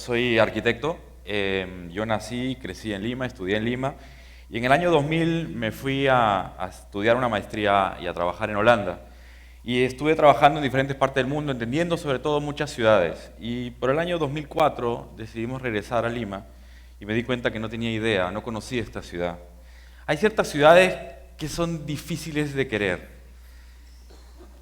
Soy arquitecto. Yo nací, crecí en Lima, estudié en Lima y en el año 2000 me fui a estudiar una maestría y a trabajar en Holanda. Y estuve trabajando en diferentes partes del mundo, entendiendo sobre todo muchas ciudades. Y por el año 2004 decidimos regresar a Lima y me di cuenta que no tenía idea, no conocía esta ciudad. Hay ciertas ciudades que son difíciles de querer,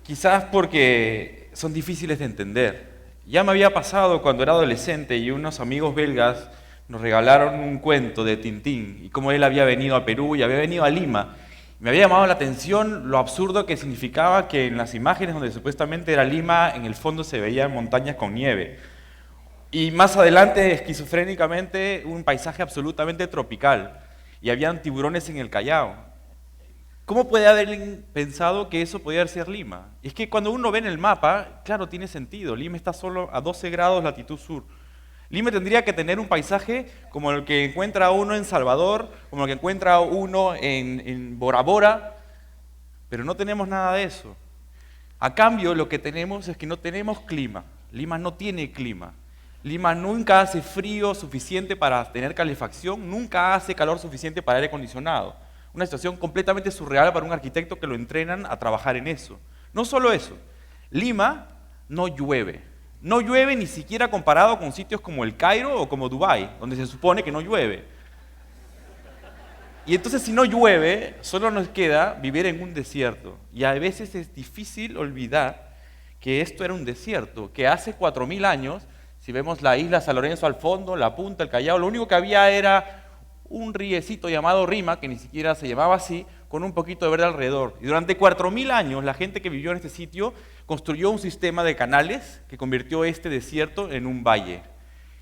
quizás porque son difíciles de entender. Ya me había pasado cuando era adolescente y unos amigos belgas nos regalaron un cuento de Tintín y cómo él había venido a Perú y había venido a Lima. Me había llamado la atención lo absurdo que significaba que en las imágenes donde supuestamente era Lima, en el fondo se veían montañas con nieve. Y más adelante, esquizofrénicamente, un paisaje absolutamente tropical. Y habían tiburones en el Callao. ¿Cómo puede haber pensado que eso podía ser Lima? Y es que cuando uno ve en el mapa, claro, tiene sentido. Lima está solo a 12 grados latitud sur. Lima tendría que tener un paisaje como el que encuentra uno en Salvador, como el que encuentra uno en Bora Bora, pero no tenemos nada de eso. A cambio, lo que tenemos es que no tenemos clima. Lima no tiene clima. Lima nunca hace frío suficiente para tener calefacción, nunca hace calor suficiente para aire acondicionado. Una situación completamente surreal para un arquitecto que lo entrenan a trabajar en eso. No solo eso, Lima no llueve. No llueve ni siquiera comparado con sitios como el Cairo o como Dubái, donde se supone que no llueve. Y entonces si no llueve, solo nos queda vivir en un desierto. Y a veces es difícil olvidar que esto era un desierto, que hace 4000 años, si vemos la isla San Lorenzo al fondo, la punta, el Callao, lo único que había era un riecito llamado Rima, que ni siquiera se llamaba así, con un poquito de verde alrededor. Y durante 4000 años, la gente que vivió en este sitio construyó un sistema de canales que convirtió este desierto en un valle.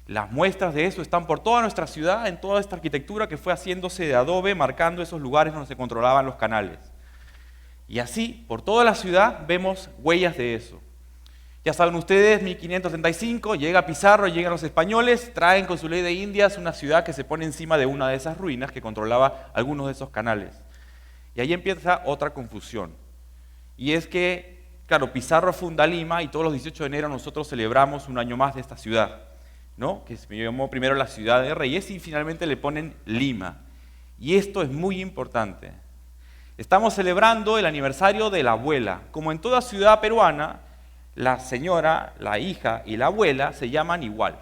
Las muestras de eso están por toda nuestra ciudad, en toda esta arquitectura que fue haciéndose de adobe, marcando esos lugares donde se controlaban los canales. Y así, por toda la ciudad, vemos huellas de eso. Ya saben ustedes, 1535, llega Pizarro, llegan los españoles, traen con su ley de Indias una ciudad que se pone encima de una de esas ruinas que controlaba algunos de esos canales. Y ahí empieza otra confusión. Y es que, claro, Pizarro funda Lima y todos los 18 de enero nosotros celebramos un año más de esta ciudad, ¿no? Que se llamó primero la ciudad de Reyes y finalmente le ponen Lima. Y esto es muy importante. Estamos celebrando el aniversario de la abuela. Como en toda ciudad peruana, la señora, la hija y la abuela se llaman igual.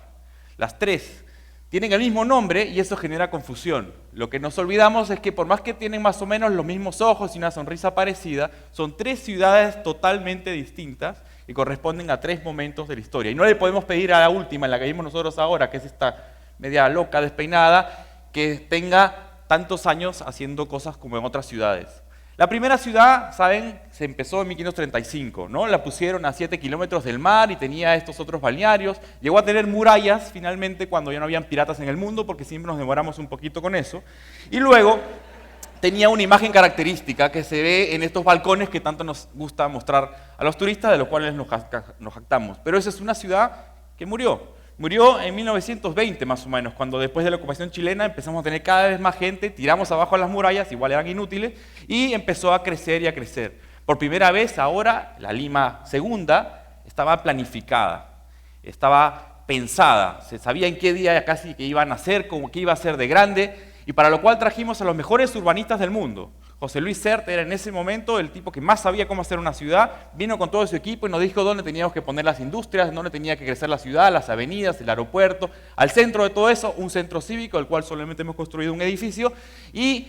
Las tres tienen el mismo nombre y eso genera confusión. Lo que nos olvidamos es que por más que tienen más o menos los mismos ojos y una sonrisa parecida, son tres ciudades totalmente distintas y corresponden a tres momentos de la historia. Y no le podemos pedir a la última, en la que vimos nosotros ahora, que es esta media loca, despeinada, que tenga tantos años haciendo cosas como en otras ciudades. La primera ciudad, saben, se empezó en 1535, ¿no? La pusieron a 7 kilómetros del mar y tenía estos otros balnearios. Llegó a tener murallas finalmente cuando ya no habían piratas en el mundo, porque siempre nos demoramos un poquito con eso. Y luego tenía una imagen característica que se ve en estos balcones que tanto nos gusta mostrar a los turistas, de los cuales nos jactamos. Pero esa es una ciudad que murió. Murió en 1920 más o menos, cuando después de la ocupación chilena empezamos a tener cada vez más gente, tiramos abajo a las murallas, igual eran inútiles, y empezó a crecer y a crecer. Por primera vez ahora la Lima segunda estaba planificada, estaba pensada, se sabía en qué día casi que iban a nacer, como que iba a ser de grande, y para lo cual trajimos a los mejores urbanistas del mundo. José Luis Sert era en ese momento el tipo que más sabía cómo hacer una ciudad, vino con todo su equipo y nos dijo dónde teníamos que poner las industrias, dónde tenía que crecer la ciudad, las avenidas, el aeropuerto. Al centro de todo eso, un centro cívico, del cual solamente hemos construido un edificio, y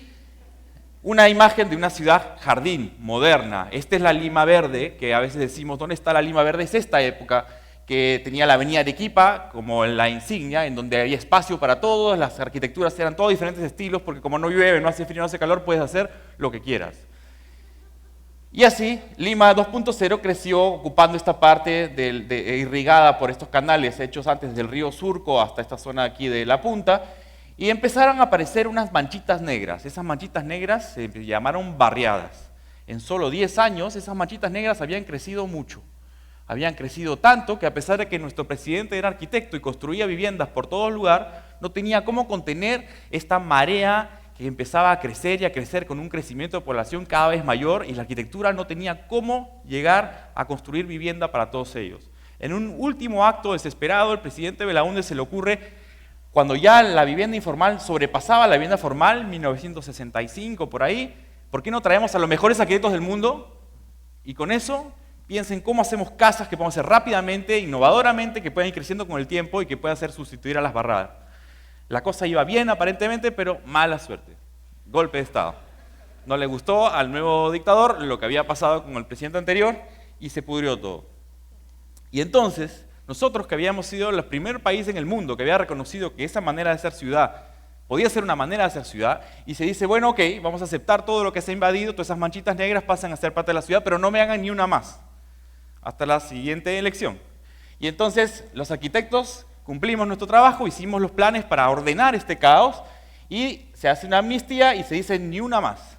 una imagen de una ciudad jardín, moderna. Esta es la Lima Verde, que a veces decimos, ¿dónde está la Lima Verde? Es esta época que tenía la avenida Arequipa como la insignia, en donde había espacio para todos, las arquitecturas eran todos diferentes estilos, porque como no llueve, no hace frío, no hace calor, puedes hacer lo que quieras. Y así, Lima 2.0 creció ocupando esta parte irrigada por estos canales hechos antes del río Surco hasta esta zona aquí de la punta, y empezaron a aparecer unas manchitas negras. Esas manchitas negras se llamaron barriadas. En solo 10 años, esas manchitas negras habían crecido mucho. Habían crecido tanto que a pesar de que nuestro presidente era arquitecto y construía viviendas por todo lugar, no tenía cómo contener esta marea que empezaba a crecer y a crecer con un crecimiento de población cada vez mayor y la arquitectura no tenía cómo llegar a construir vivienda para todos ellos. En un último acto desesperado, el presidente Belaúnde se le ocurre, cuando ya la vivienda informal sobrepasaba la vivienda formal, 1965 por ahí, ¿por qué no traemos a los mejores arquitectos del mundo? Y con eso piensen cómo hacemos casas que podamos hacer rápidamente, innovadoramente, que puedan ir creciendo con el tiempo y que puedan ser sustituir a las barradas. La cosa iba bien aparentemente, pero mala suerte. Golpe de Estado. No le gustó al nuevo dictador lo que había pasado con el presidente anterior y se pudrió todo. Y entonces, nosotros que habíamos sido el primer país en el mundo que había reconocido que esa manera de ser ciudad podía ser una manera de ser ciudad, y se dice, bueno, ok, vamos a aceptar todo lo que se ha invadido, todas esas manchitas negras pasan a ser parte de la ciudad, pero no me hagan ni una más, hasta la siguiente elección. Y entonces, los arquitectos cumplimos nuestro trabajo, hicimos los planes para ordenar este caos, y se hace una amnistía y se dice ni una más.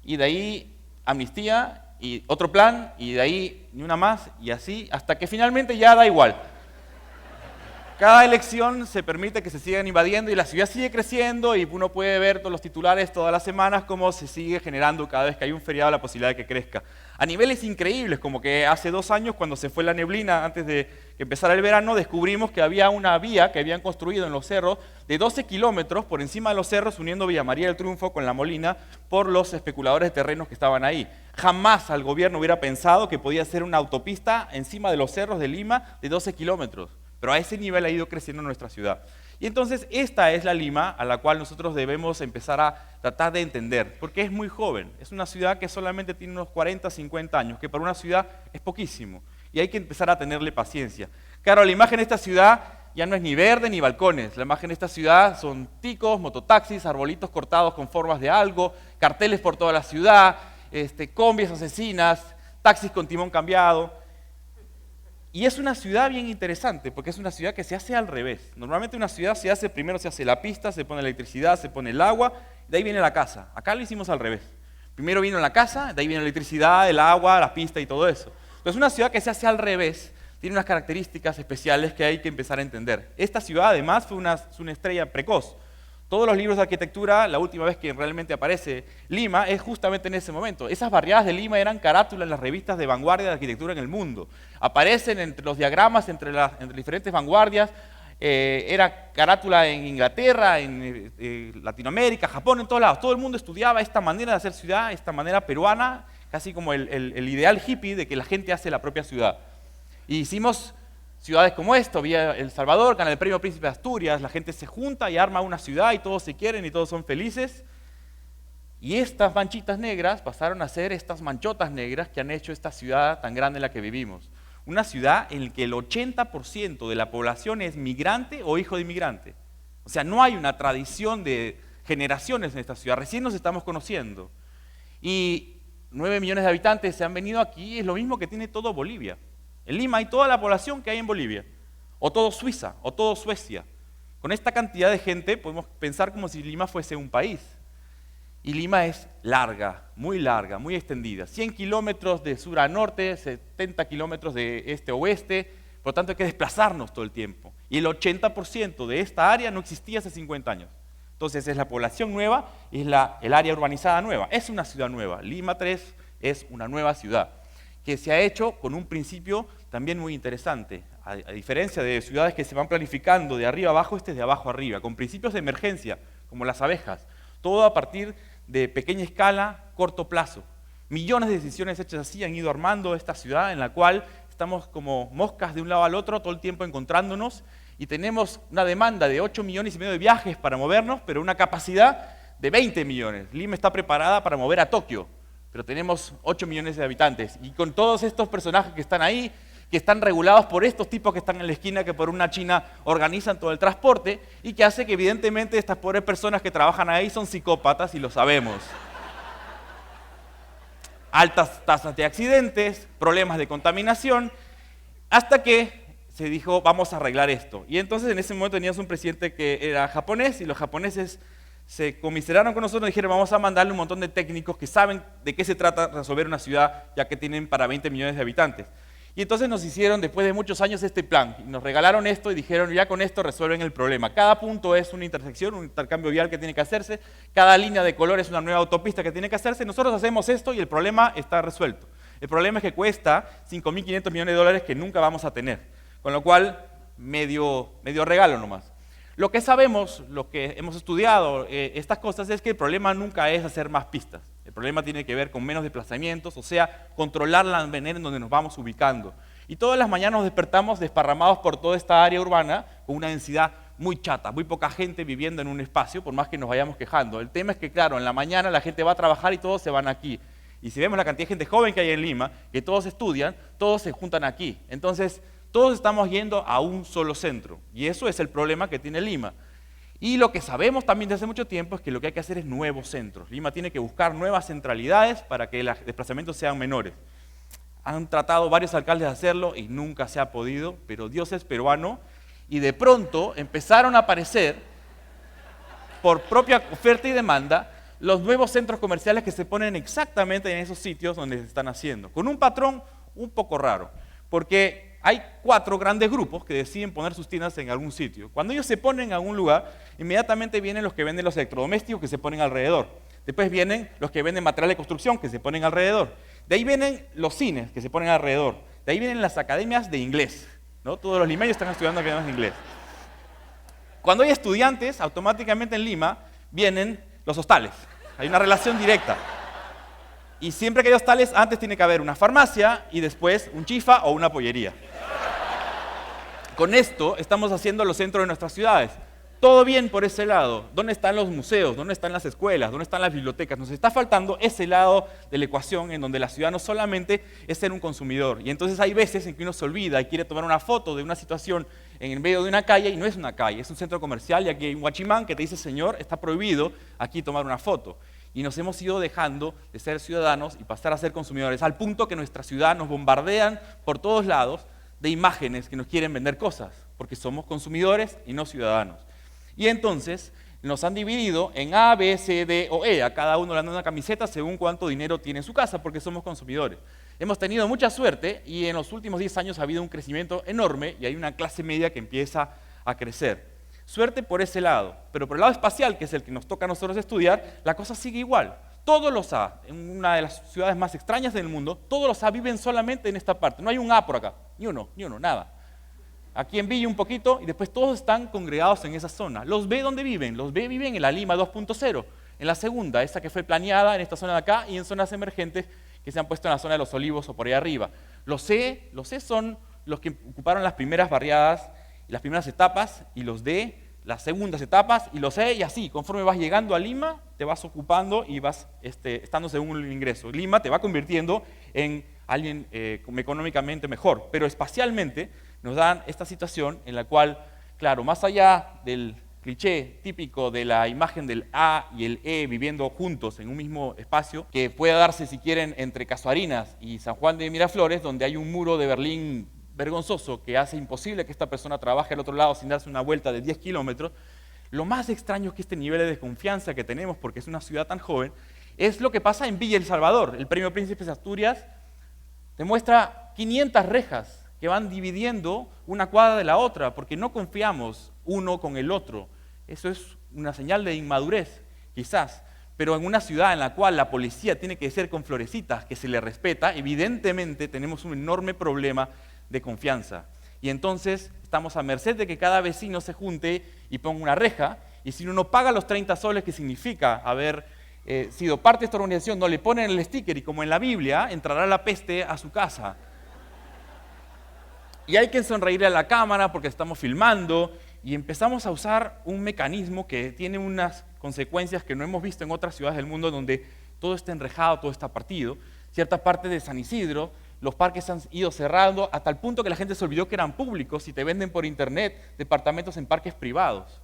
Y de ahí, amnistía, y otro plan, y de ahí ni una más, y así, hasta que finalmente ya da igual. Cada elección se permite que se sigan invadiendo y la ciudad sigue creciendo y uno puede ver todos los titulares todas las semanas cómo se sigue generando cada vez que hay un feriado la posibilidad de que crezca. A niveles increíbles, como que hace 2 años cuando se fue la neblina antes de que empezara el verano, descubrimos que había una vía que habían construido en los cerros de 12 kilómetros por encima de los cerros uniendo Villa María del Triunfo con La Molina por los especuladores de terrenos que estaban ahí. Jamás al gobierno hubiera pensado que podía ser una autopista encima de los cerros de Lima de 12 kilómetros. Pero a ese nivel ha ido creciendo nuestra ciudad. Y entonces esta es la Lima a la cual nosotros debemos empezar a tratar de entender, porque es muy joven. Es una ciudad que solamente tiene unos 40, 50 años, que para una ciudad es poquísimo. Y hay que empezar a tenerle paciencia. Claro, la imagen de esta ciudad ya no es ni verde ni balcones. La imagen de esta ciudad son ticos, mototaxis, arbolitos cortados con formas de algo, carteles por toda la ciudad, combis asesinas, taxis con timón cambiado. Y es una ciudad bien interesante, porque es una ciudad que se hace al revés. Normalmente una ciudad primero se hace la pista, se pone electricidad, se pone el agua, de ahí viene la casa. Acá lo hicimos al revés. Primero vino la casa, de ahí viene la electricidad, el agua, la pista y todo eso. Entonces una ciudad que se hace al revés tiene unas características especiales que hay que empezar a entender. Esta ciudad además fue una estrella precoz. Todos los libros de arquitectura, la última vez que realmente aparece Lima es justamente en ese momento. Esas barriadas de Lima eran carátula en las revistas de vanguardia de arquitectura en el mundo. Aparecen entre los diagramas, entre diferentes vanguardias. Era carátula en Inglaterra, en Latinoamérica, Japón, en todos lados. Todo el mundo estudiaba esta manera de hacer ciudad, esta manera peruana, casi como el ideal hippie de que la gente hace la propia ciudad. Y hicimos ciudades como esta, Villa El Salvador, gana el premio Príncipe de Asturias, la gente se junta y arma una ciudad y todos se quieren y todos son felices. Y estas manchitas negras pasaron a ser estas manchotas negras que han hecho esta ciudad tan grande en la que vivimos. Una ciudad en la que el 80% de la población es migrante o hijo de inmigrante. O sea, no hay una tradición de generaciones en esta ciudad, recién nos estamos conociendo. Y 9 millones de habitantes se han venido aquí, es lo mismo que tiene todo Bolivia. En Lima hay toda la población que hay en Bolivia, o todo Suiza, o todo Suecia. Con esta cantidad de gente podemos pensar como si Lima fuese un país. Y Lima es larga, muy extendida. 100 kilómetros de sur a norte, 70 kilómetros de este a oeste, por lo tanto hay que desplazarnos todo el tiempo. Y el 80% de esta área no existía hace 50 años. Entonces es la población nueva y es el área urbanizada nueva. Es una ciudad nueva. Lima 3 es una nueva ciudad que se ha hecho con un principio también muy interesante. A diferencia de ciudades que se van planificando de arriba abajo, este es de abajo arriba, con principios de emergencia, como las abejas. Todo a partir de pequeña escala, corto plazo. Millones de decisiones hechas así han ido armando esta ciudad en la cual estamos como moscas de un lado al otro todo el tiempo encontrándonos y tenemos una demanda de 8,5 millones de viajes para movernos, pero una capacidad de 20 millones. Lima está preparada para mover a Tokio, pero tenemos 8 millones de habitantes. Y con todos estos personajes que están ahí, que están regulados por estos tipos que están en la esquina, que por una China organizan todo el transporte, y que hace que evidentemente estas pobres personas que trabajan ahí son psicópatas, y lo sabemos. Altas tasas de accidentes, problemas de contaminación, hasta que se dijo, vamos a arreglar esto. Y entonces en ese momento teníamos un presidente que era japonés, y los japoneses se comiseraron con nosotros y dijeron, vamos a mandarle un montón de técnicos que saben de qué se trata resolver una ciudad, ya que tienen para 20 millones de habitantes. Y entonces nos hicieron, después de muchos años, este plan. Y nos regalaron esto y dijeron, ya con esto resuelven el problema. Cada punto es una intersección, un intercambio vial que tiene que hacerse. Cada línea de color es una nueva autopista que tiene que hacerse. Nosotros hacemos esto y el problema está resuelto. El problema es que cuesta 5.500 millones de dólares que nunca vamos a tener. Con lo cual, medio regalo nomás. Lo que sabemos, lo que hemos estudiado estas cosas es que el problema nunca es hacer más pistas. El problema tiene que ver con menos desplazamientos, o sea, controlar la manera en donde nos vamos ubicando. Y todas las mañanas nos despertamos desparramados por toda esta área urbana con una densidad muy chata, muy poca gente viviendo en un espacio, por más que nos vayamos quejando. El tema es que, claro, en la mañana la gente va a trabajar y todos se van aquí. Y si vemos la cantidad de gente joven que hay en Lima, que todos estudian, todos se juntan aquí. Entonces, todos estamos yendo a un solo centro. Y eso es el problema que tiene Lima. Y lo que sabemos también desde hace mucho tiempo es que lo que hay que hacer es nuevos centros. Lima tiene que buscar nuevas centralidades para que los desplazamientos sean menores. Han tratado varios alcaldes de hacerlo y nunca se ha podido, pero Dios es peruano. Y de pronto empezaron a aparecer, por propia oferta y demanda, los nuevos centros comerciales que se ponen exactamente en esos sitios donde se están haciendo, con un patrón un poco raro, porque hay 4 grandes grupos que deciden poner sus tiendas en algún sitio. Cuando ellos se ponen en algún lugar, inmediatamente vienen los que venden los electrodomésticos que se ponen alrededor. Después vienen los que venden material de construcción que se ponen alrededor. De ahí vienen los cines que se ponen alrededor. De ahí vienen las academias de inglés, ¿no? Todos los limeños están estudiando academias de inglés. Cuando hay estudiantes, automáticamente en Lima vienen los hostales. Hay una relación directa. Y siempre que hay hostales, antes tiene que haber una farmacia y después un chifa o una pollería. Con esto estamos haciendo los centros de nuestras ciudades. Todo bien por ese lado. ¿Dónde están los museos? ¿Dónde están las escuelas? ¿Dónde están las bibliotecas? Nos está faltando ese lado de la ecuación en donde la ciudad no solamente es ser un consumidor. Y entonces hay veces en que uno se olvida y quiere tomar una foto de una situación en el medio de una calle y no es una calle, es un centro comercial y aquí hay un guachimán que te dice, señor, está prohibido aquí tomar una foto. Y nos hemos ido dejando de ser ciudadanos y pasar a ser consumidores, al punto que nuestra ciudad nos bombardean por todos lados de imágenes que nos quieren vender cosas, porque somos consumidores y no ciudadanos. Y entonces nos han dividido en A, B, C, D o E, a cada uno le dan una camiseta según cuánto dinero tiene en su casa, porque somos consumidores. Hemos tenido mucha suerte y en los últimos 10 años ha habido un crecimiento enorme y hay una clase media que empieza a crecer. Suerte por ese lado, pero por el lado espacial, que es el que nos toca a nosotros estudiar, la cosa sigue igual. Todos los A, en una de las ciudades más extrañas del mundo, todos los A viven solamente en esta parte. No hay un A por acá, ni uno, nada. Aquí en Villa un poquito y después todos están congregados en esa zona. Los B, ¿dónde viven? Los B viven en la Lima 2.0, en la segunda, esa que fue planeada en esta zona de acá y en zonas emergentes que se han puesto en la zona de los Olivos o por ahí arriba. Los C son los que ocuparon las primeras barriadas, las primeras etapas, y los D las segundas etapas, y los E, y así, conforme vas llegando a Lima, te vas ocupando y vas estando según el ingreso. Lima te va convirtiendo en alguien económicamente mejor, pero espacialmente nos dan esta situación en la cual, claro, más allá del cliché típico de la imagen del A y el E viviendo juntos en un mismo espacio, que puede darse, si quieren, entre Casuarinas y San Juan de Miraflores, donde hay un muro de Berlín vergonzoso que hace imposible que esta persona trabaje al otro lado sin darse una vuelta de 10 kilómetros, lo más extraño es que este nivel de desconfianza que tenemos, porque es una ciudad tan joven, es lo que pasa en Villa El Salvador. El Premio Príncipes de Asturias demuestra 500 rejas que van dividiendo una cuadra de la otra, porque no confiamos uno con el otro. Eso es una señal de inmadurez, quizás. Pero en una ciudad en la cual la policía tiene que ser con florecitas, que se le respeta, evidentemente tenemos un enorme problema de confianza. Y entonces estamos a merced de que cada vecino se junte y ponga una reja, y si uno no paga los 30 soles, que significa haber sido parte de esta organización, no le ponen el sticker, y como en la Biblia, entrará la peste a su casa. Y hay que sonreírle a la cámara porque estamos filmando, y empezamos a usar un mecanismo que tiene unas consecuencias que no hemos visto en otras ciudades del mundo, donde todo está enrejado, todo está partido. Cierta parte de San Isidro, los parques han ido cerrando hasta el punto que la gente se olvidó que eran públicos y te venden por internet departamentos en parques privados.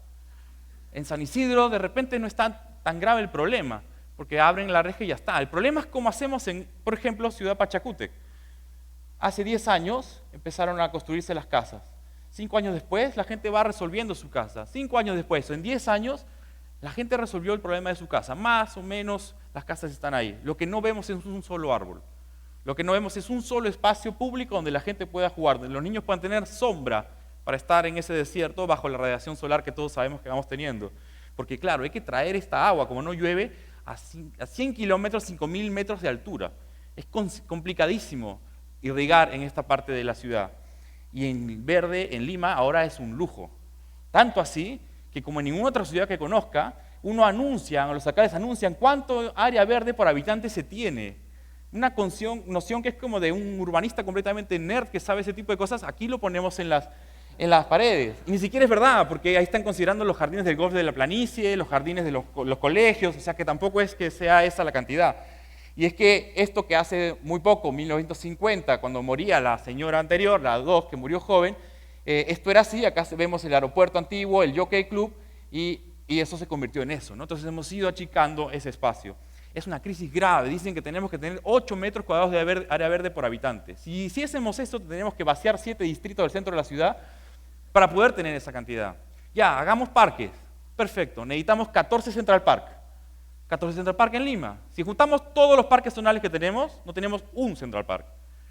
En San Isidro de repente no está tan grave el problema, porque abren la reja y ya está. El problema es cómo hacemos en, por ejemplo, Ciudad Pachacútec. Hace 10 años empezaron a construirse las casas. 5 años después la gente va resolviendo su casa. 5 años después, en 10 años, la gente resolvió el problema de su casa. Más o menos las casas están ahí. Lo que no vemos es un solo árbol. Lo que no vemos es un solo espacio público donde la gente pueda jugar, donde los niños puedan tener sombra para estar en ese desierto bajo la radiación solar que todos sabemos que vamos teniendo. Porque claro, hay que traer esta agua, como no llueve, a 100 kilómetros, 5.000 metros de altura. Es complicadísimo irrigar en esta parte de la ciudad. Y en verde, en Lima, ahora es un lujo. Tanto así que como en ninguna otra ciudad que conozca, los alcaldes anuncian cuánto área verde por habitante se tiene. Una noción que es como de un urbanista completamente nerd que sabe ese tipo de cosas, aquí lo ponemos en las paredes. Y ni siquiera es verdad, porque ahí están considerando los jardines del golf de la planicie, los jardines de los colegios, o sea que tampoco es que sea esa la cantidad. Y es que esto que hace muy poco, 1950, cuando moría la señora anterior, la 2, que murió joven, esto era así, acá vemos el aeropuerto antiguo, el Jockey Club, y eso se convirtió en eso, ¿no? Entonces hemos ido achicando ese espacio. Es una crisis grave, dicen que tenemos que tener 8 metros cuadrados de área verde por habitante. Si hiciésemos eso, tendríamos que vaciar 7 distritos del centro de la ciudad para poder tener esa cantidad. Ya, hagamos parques, perfecto, necesitamos 14 Central Park. 14 Central Park en Lima. Si juntamos todos los parques zonales que tenemos, no tenemos un Central Park.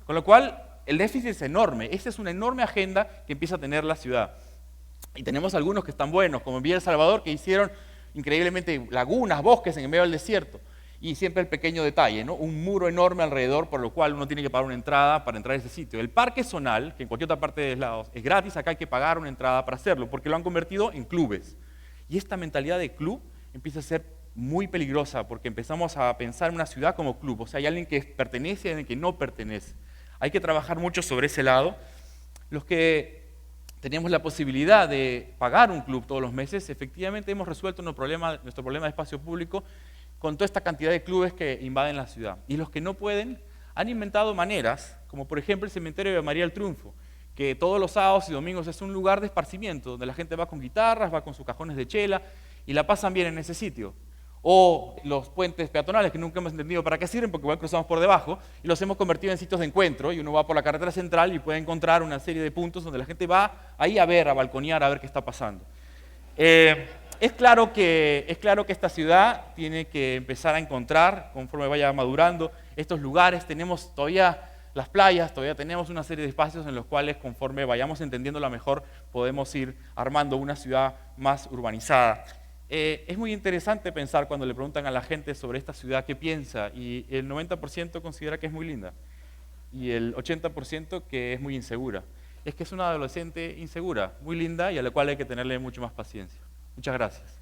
Con lo cual, el déficit es enorme. Esa es una enorme agenda que empieza a tener la ciudad. Y tenemos algunos que están buenos, como en Villa El Salvador, que hicieron increíblemente lagunas, bosques en el medio del desierto. Y siempre el pequeño detalle, ¿no? Un muro enorme alrededor, por lo cual uno tiene que pagar una entrada para entrar a ese sitio. El parque zonal, que en cualquier otra parte de los lados es gratis, acá hay que pagar una entrada para hacerlo, porque lo han convertido en clubes. Y esta mentalidad de club empieza a ser muy peligrosa, porque empezamos a pensar en una ciudad como club. O sea, hay alguien que pertenece y alguien que no pertenece. Hay que trabajar mucho sobre ese lado. Los que tenemos la posibilidad de pagar un club todos los meses, efectivamente hemos resuelto nuestro problema de espacio público con toda esta cantidad de clubes que invaden la ciudad. Y los que no pueden han inventado maneras, como por ejemplo el cementerio de María del Triunfo, que todos los sábados y domingos es un lugar de esparcimiento, donde la gente va con guitarras, va con sus cajones de chela y la pasan bien en ese sitio. O los puentes peatonales, que nunca hemos entendido para qué sirven, porque igual cruzamos por debajo, y los hemos convertido en sitios de encuentro, y uno va por la carretera central y puede encontrar una serie de puntos donde la gente va ahí a ver, a balconear, a ver qué está pasando. Es claro que esta ciudad tiene que empezar a encontrar, conforme vaya madurando, estos lugares. Tenemos todavía las playas, todavía tenemos una serie de espacios en los cuales, conforme vayamos entendiéndola mejor, podemos ir armando una ciudad más urbanizada. Es muy interesante pensar cuando le preguntan a la gente sobre esta ciudad qué piensa, y el 90% considera que es muy linda, y el 80% que es muy insegura. Es que es una adolescente insegura, muy linda, y a la cual hay que tenerle mucho más paciencia. Muchas gracias.